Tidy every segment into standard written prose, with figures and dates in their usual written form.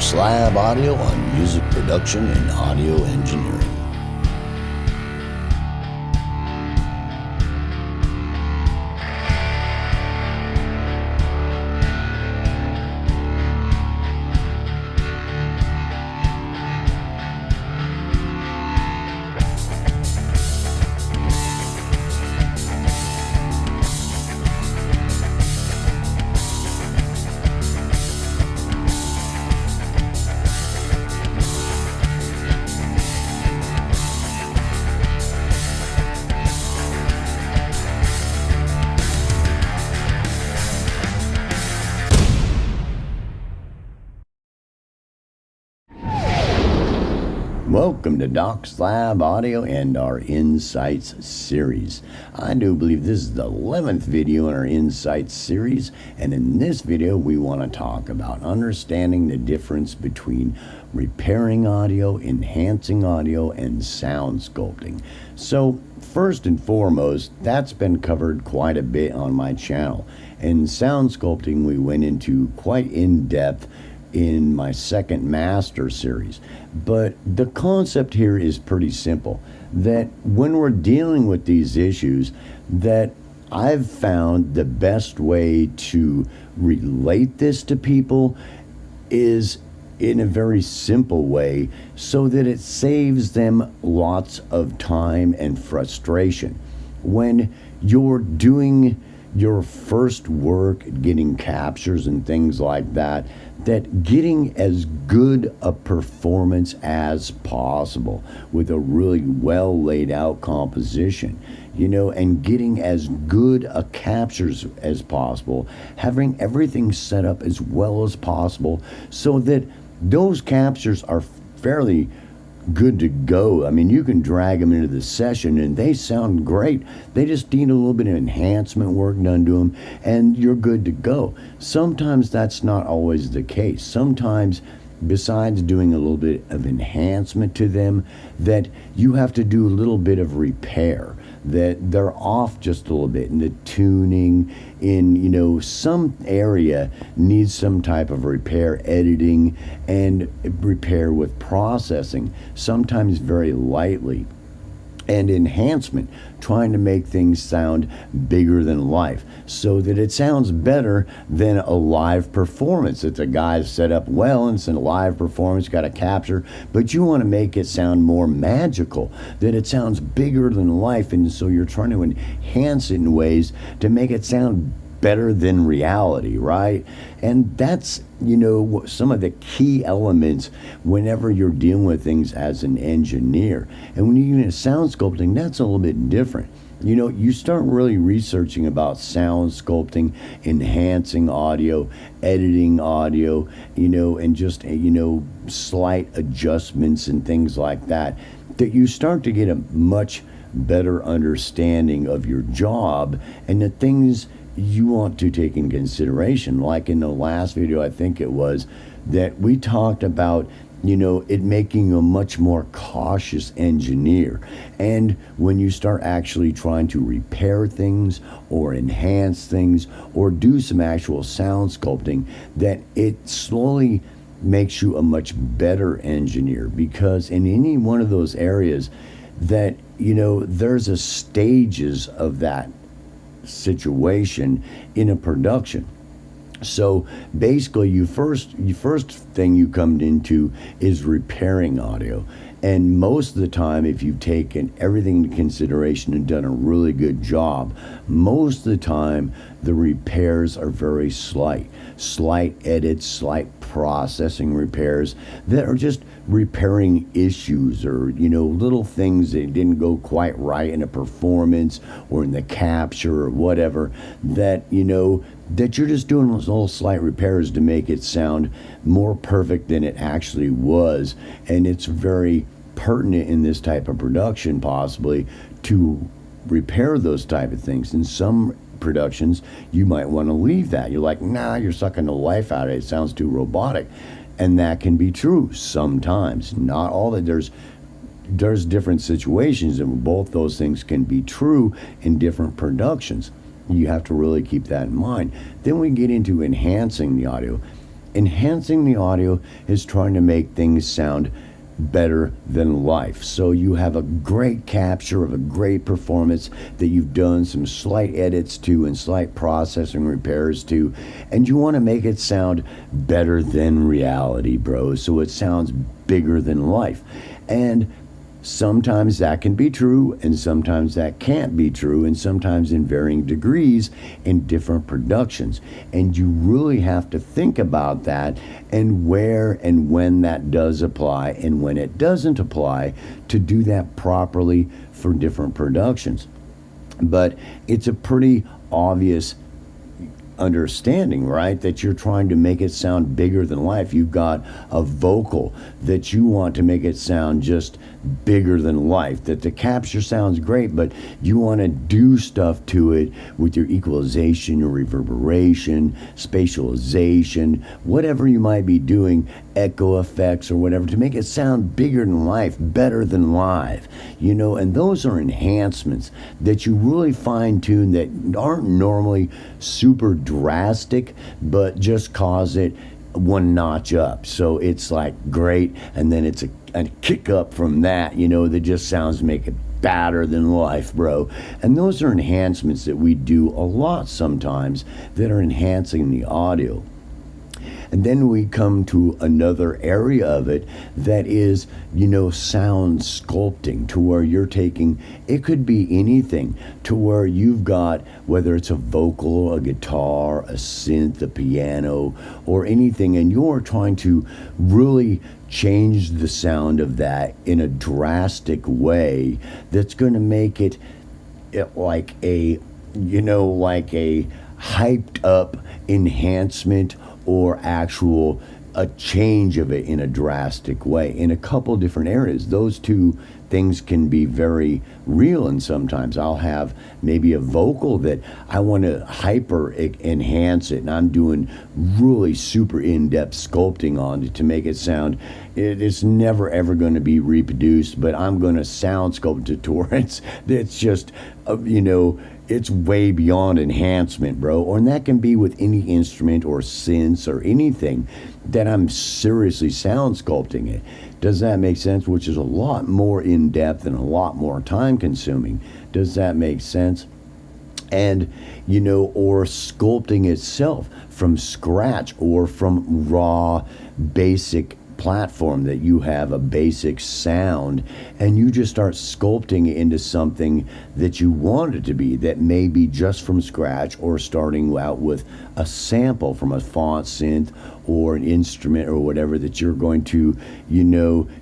Doc Slab Audio on music production and audio engineering. Welcome to Doc Slab Audio and our Insights series. I do believe this is the 11th video in our Insights series, and in this video we want to talk about understanding the difference between repairing audio, enhancing audio, and sound sculpting. So first and foremost, that's been covered quite a bit on my channel. And sound sculpting we went into quite in depth in my second master series. But the concept here is pretty simple, that when we're dealing with these issues, that I've found the best way to relate this to people is in a very simple way so that it saves them lots of time and frustration. When you're doing your first work, getting captures and things like that, that getting as good a performance as possible with a really well laid out composition, and getting as good a captures as possible, having everything set up as well as possible so that those captures are fairly good to go. I mean, you can drag them into the session and they sound great. They just need a little bit of enhancement work done to them and you're good to go. Sometimes that's not always the case. Sometimes, besides doing a little bit of enhancement to them, that you have to do a little bit of repair, that they're off just a little bit in the tuning, in some area needs some type of repair, editing and repair with processing, sometimes very lightly, and enhancement, trying to make things sound bigger than life so that it sounds better than a live performance. It's a guy's set up well and it's a live performance, got a capture, but you want to make it sound more magical, that it sounds bigger than life, and so you're trying to enhance it in ways to make it sound better than reality, right? And that's some of the key elements whenever you're dealing with things as an engineer. And when you're doing sound sculpting, that's a little bit different. You start really researching about sound sculpting, enhancing audio, editing audio, and just slight adjustments and things like that, that you start to get a much better understanding of your job and the things you want to take in consideration. Like in the last video, I think it was, that we talked about it making you a much more cautious engineer. And when you start actually trying to repair things or enhance things or do some actual sound sculpting, that it slowly makes you a much better engineer, because in any one of those areas that there's a stages of that situation in a production. So basically, you first thing you come into is repairing audio. And most of the time, if you've taken everything into consideration and done a really good job, most of the time the repairs are very slight edits, slight processing repairs that are just repairing issues or little things that didn't go quite right in a performance or in the capture or whatever, that that you're just doing those little slight repairs to make it sound more perfect than it actually was. And it's very pertinent in this type of production possibly to repair those type of things. In some productions you might want to leave that. You're like, nah, you're sucking the life out of it, it sounds too robotic. And that can be true sometimes, not all. That there's different situations, and both those things can be true in different productions. You have to really keep that in mind. Then we get into enhancing the audio. enhancing the audio is trying to make things sound better than life. So you have a great capture of a great performance that you've done some slight edits to and slight processing repairs to, and you want to make it sound better than reality, bro. So it sounds bigger than life. And sometimes that can be true, and sometimes that can't be true, and sometimes in varying degrees in different productions. And you really have to think about that and where and when that does apply and when it doesn't apply to do that properly for different productions. But it's a pretty obvious understanding, right, that you're trying to make it sound bigger than life. You've got a vocal that you want to make it sound just bigger than life, that the capture sounds great, but you want to do stuff to it with your equalization, your reverberation, spatialization, whatever you might be doing, echo effects or whatever, to make it sound bigger than life, better than live, and those are enhancements that you really fine-tune that aren't normally super drastic, but just cause it one notch up. So it's like great, and then it's a kick up from that, that just sounds make it better than life, bro. And those are enhancements that we do a lot sometimes that are enhancing the audio. And then we come to another area of it that is, sound sculpting, to where you're taking, it could be anything, to where you've got, whether it's a vocal, a guitar, a synth, a piano, or anything, and you're trying to really change the sound of that in a drastic way that's going to make it like a hyped up enhancement or actual a change of it in a drastic way in a couple different areas. Those two things can be very real, and sometimes I'll have maybe a vocal that I want to hyper enhance it, and I'm doing really super in-depth sculpting on it to make it sound, it's never ever going to be reproduced, but I'm going to sound sculpt it to where it's just it's way beyond enhancement, bro. And that can be with any instrument or synths or anything that I'm seriously sound sculpting it. Does that make sense? Which is a lot more in-depth and a lot more time-consuming. Does that make sense? And, or sculpting itself from scratch or from raw, basic platform that you have a basic sound, and you just start sculpting it into something that you want it to be, that may be just from scratch or starting out with a sample from a font synth or an instrument or whatever that you're going to,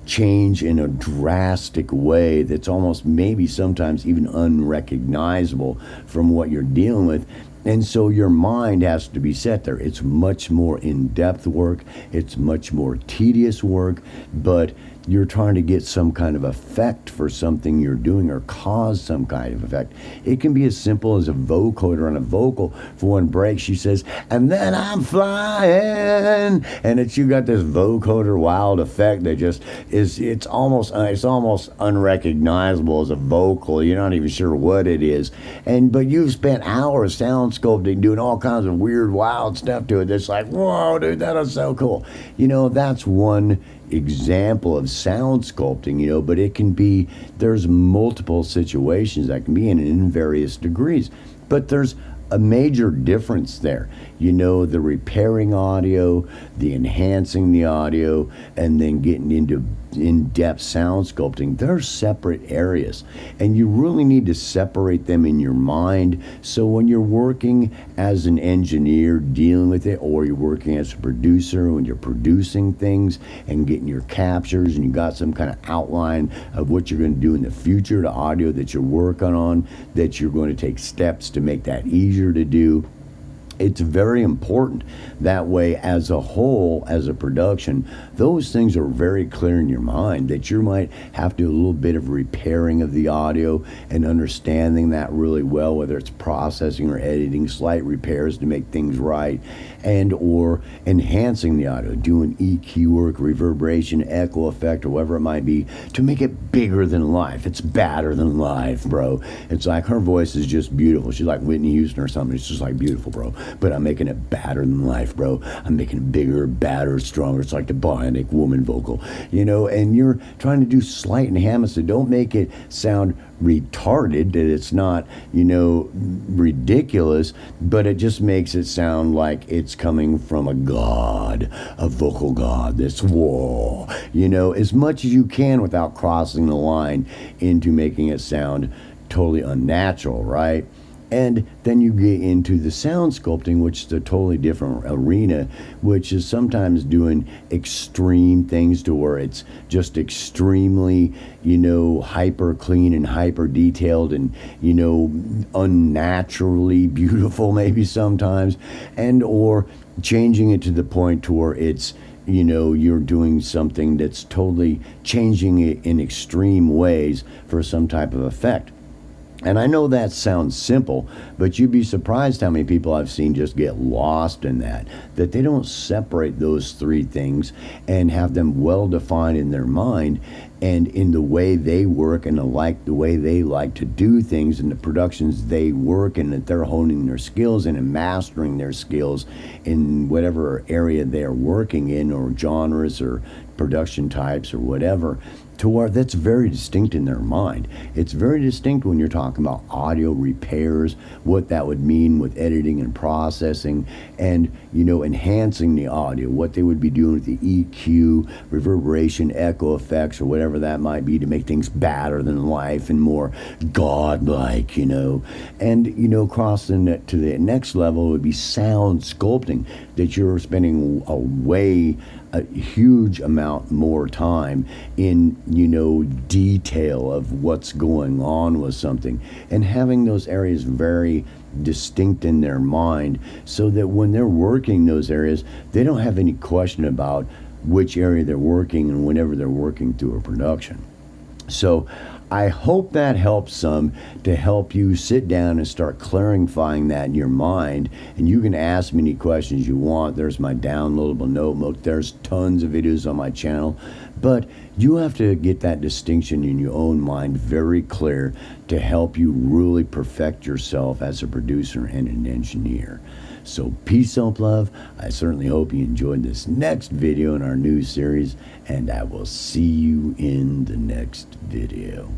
change in a drastic way that's almost maybe sometimes even unrecognizable from what you're dealing with. And so your mind has to be set there. It's much more in-depth work. It's much more tedious work, but you're trying to get some kind of effect for something you're doing or cause some kind of effect. It can be as simple as a vocoder on a vocal. For one break, she says, "And then I'm flying," and you got this vocoder wild effect that just it's almost unrecognizable as a vocal. You're not even sure what it is, but you've spent hours sound sculpting, doing all kinds of weird, wild stuff to it. That's like, whoa, dude, that is so cool. That's one example of sound sculpting, but it can be, there's multiple situations that can be in various degrees, but there's a major difference there. The repairing audio, the enhancing the audio, and then getting into in-depth sound sculpting. They're separate areas, and you really need to separate them in your mind. So when you're working as an engineer dealing with it, or you're working as a producer, when you're producing things and getting your captures and you got some kind of outline of what you're going to do in the future to audio that you're working on, that you're going to take steps to make that easier to do. It's very important that way as a whole, as a production, those things are very clear in your mind, that you might have to do a little bit of repairing of the audio and understanding that really well, whether it's processing or editing, slight repairs to make things right, and or enhancing the audio, doing EQ work, reverberation, echo effect, or whatever it might be, to make it bigger than life. It's better than life, bro. It's like her voice is just beautiful. She's like Whitney Houston or something. It's just like beautiful, bro. but I'm making it badder than life, bro. I'm making it bigger, badder, stronger. It's like the bionic woman vocal, and you're trying to do slight enhancements, so don't make it sound retarded, that it's not, ridiculous, but it just makes it sound like it's coming from a god, a vocal god that's whoa, as much as you can without crossing the line into making it sound totally unnatural, right? And then you get into the sound sculpting, which is a totally different arena, which is sometimes doing extreme things to where it's just extremely, hyper clean and hyper detailed and, unnaturally beautiful maybe sometimes, and or changing it to the point to where it's, you're doing something that's totally changing it in extreme ways for some type of effect. And I know that sounds simple, but you'd be surprised how many people I've seen just get lost in that they don't separate those three things and have them well defined in their mind and in the way they work and the way they like to do things and the productions they work in, that they're honing their skills in and mastering their skills in whatever area they're working in, or genres or production types or whatever, to where that's very distinct in their mind. It's very distinct when you're talking about audio repairs, what that would mean with editing and processing and, enhancing the audio, what they would be doing with the EQ, reverberation, echo effects, or whatever that might be to make things badder than life and more godlike, And, crossing it to the next level would be sound sculpting, that you're spending a huge amount more time in, detail of what's going on with something, and having those areas very distinct in their mind so that when they're working those areas, they don't have any question about which area they're working and whenever they're working through a production. So I hope that helps some to help you sit down and start clarifying that in your mind. And you can ask me any questions you want. There's my downloadable notebook. There's tons of videos on my channel. But you have to get that distinction in your own mind very clear to help you really perfect yourself as a producer and an engineer. So peace, self-love. I certainly hope you enjoyed this next video in our new series, and I will see you in the next video.